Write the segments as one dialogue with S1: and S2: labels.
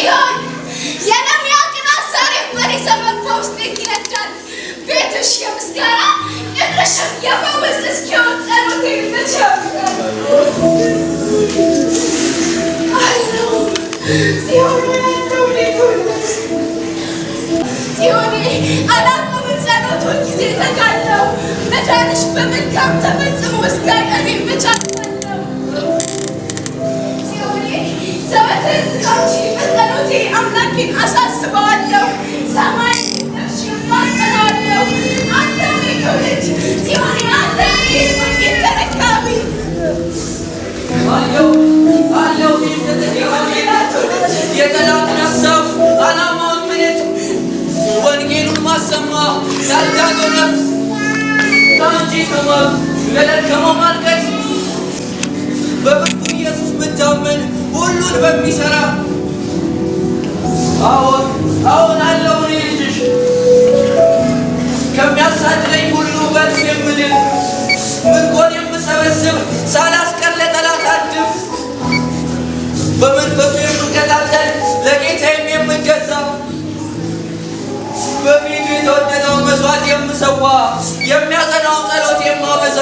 S1: ጽዮን የነሚያቅን አሳሪ በሪ ዘመን ፈውስ ይነዳል ቤትሽ የምስጋና እርሽም የፈውስ እስኪሆን ጸሎቴ ይመቻል አይነው ጽዮን ጽዮን አላቆምም ጸሎቱን ጊዜ ተጋለው መዳንሽ በመልካም ተፈጽሞ እስካይ እኔ ብቻለሁ ጽዮን ዘወትር ካንቺ በጸሎቴ አምላኬን አሳስበዋለሁ ሰማይ ማጸናለሁ አንተኔ ትውልድ ጽዮን አንተኔ ወንጌል ተረካቢ አለው
S2: የጠላትን ሀሳብ ዓላማውን ምንት ወንጌሉን ማሰማ ያልዳነው ነፍስ ከአንቺ ከማል ለደከመው ማልቀስ በብርቱ ኢየሱስ ብታመን ሁሉን በሚሠራ አሁን አለው እኔ ልጅሽ ከሚያሳድደኝ ሁሉ በርስ የምድን ምርኮን የምሰበስብ ሳላስቀር ለጠላት አድም በመንፈሱ የምከታተል ለጌታዬም የምገዛ በፊቱ የተወደደውን መስዋዕት የምሰዋ የሚያጸናውን ጸሎት የማበዛ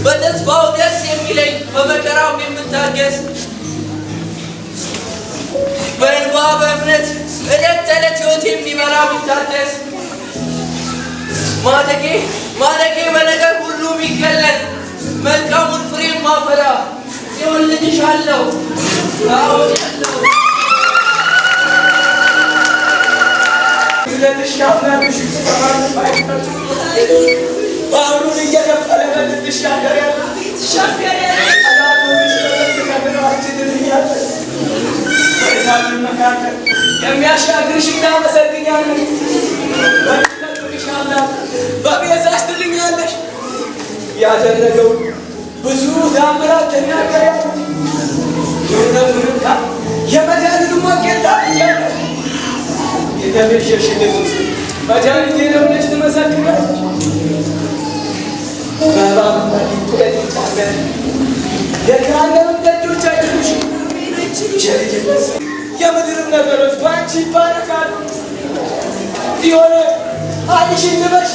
S2: በተስፋው ደስ የሚለኝ በመከራው የምታገስ በእንባ በእምነት ዕለት ተዕለት ሕይወት የሚበራ የሚታደስ ማደጌ በነገር ሁሉ የሚገለጥ መልካሙን ፍሬ ማፈራ ጽዮን ልጅሽ አለው
S3: ለትሽ ያፍናልሽ ባህሩን እየከፈለ በልትሽ ያገር መካከል የሚያሻግርሽ እናመሰግኛለን በቤዛሽ ትልኛለሽ ያደረገው ብዙ ታምራት ተናገረ የእውነቱን ቃል የመድኃኒቱን ወንጌል ታውጃለሽ የተቤዠሽ ኢየሱስ መድኃኒቴ ነው ብለሽ ትመሰክሪያለሽ በእባብና ጊንጥ ይጫገር የገሃነም ደጆች አይችሉሽም የምድርም ነገሮች በአንቺ ይባረካሉ ጽዮን ዓይንሽን ልበሽ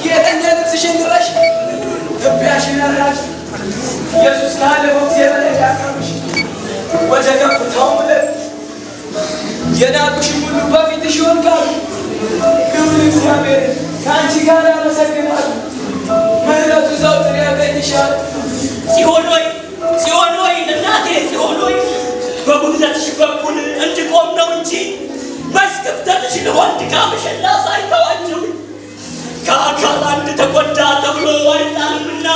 S3: ጌጠኛ ልብስሽን ልበሽ ትቢያሽን አራሽ ኢየሱስ ካለፈው ጊዜ በላይ ያቀርብሽ ወደ ከፍታው ምድር የናቁሽም ሁሉ በፊትሽ ይወድቃሉ ክብር እግዚአብሔር ከአንቺ ጋር ያመሰግናሉ ምሕረቱ ዘወትር ያገኝሻል
S4: ጽዮን ሆይ እናቴ ጽዮን ሆይ በጉድለትሽ በኩል እንድቆም ነው እንጂ በስክፍተትሽ ልሆን ድካምሽን ላሳይተዋችሁ ከአካል አንድ ተጎዳ ተብሎ አይጣልምና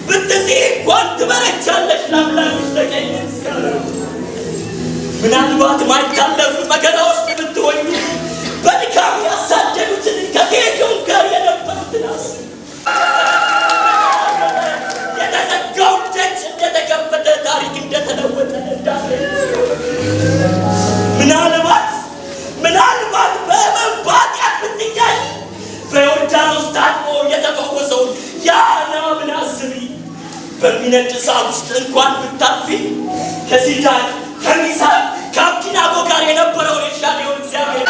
S4: ብትዚህ እንኳን ትበረቻለሽ ለአምላክሽ ተገኝ ምስጋና ምናልባት ማይታለፍ መከራ ውስጥ ብትሆኝ በድካም ያሳደዱትን ከጌዲዮን ጋር የነበሩትን አስብ የተዘጋው ደጅ እንደተከፈተ ታሪክ እንደተለወጠ ምናልባት በመንባጢያት ብትያይ በዮርዳኖስ ታጥቦ የተፈወሰውን ያናምን አስቢ በሚነድ እሳት ውስጥ እንኳን ብታልፊ ከሲድራቅ ከሚሳቅ ከአብደናጎ ጋር የነበረውን የሻለውን እግዚአብሔር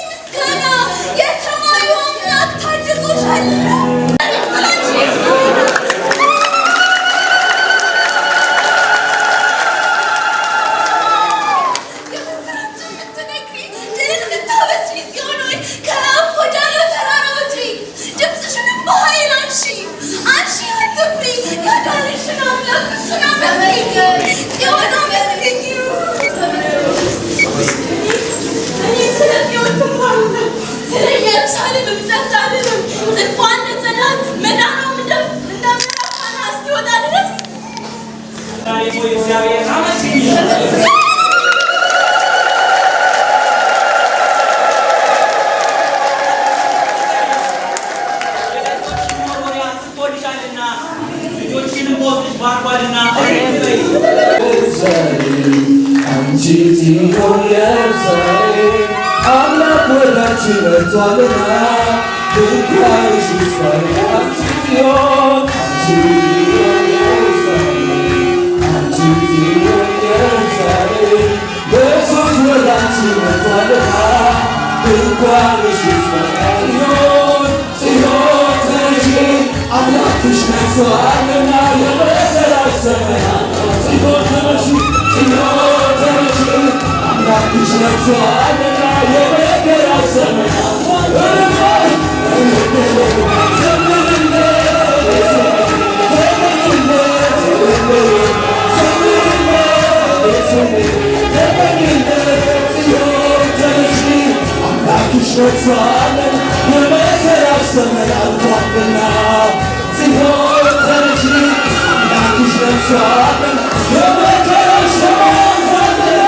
S1: ምስጋና የሰማዩ አምላክ ታድጎሻል
S5: I'm not what I
S3: ድንኳንሽ ይስፋ አንቺ ጽዮን አንቺ ጽዮን ኢየሩሳሌም ኢየሱስ ወደ አንቺ መጥቷልና ድንኳንሽ ይስፋ ጽዮን ጽዮን ተነሺ አምላክሽ ነግሶአልና የመከራሽ ዘመን ጽዮን ተነሺ ጽዮን ተነሺ አምላክሽ ነግሶአልና የመከራሽ ዘመን ነግሶአለን የመከራሽ ዘመን አልፏልና ጽዮን ተነሺ አምላክሽ ነግሶአለን የመከራሽ ዘመን አልፏልና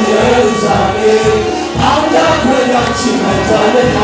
S3: ኢየሩሳሌም አምላክ ወደ አንቺ መጥቷልና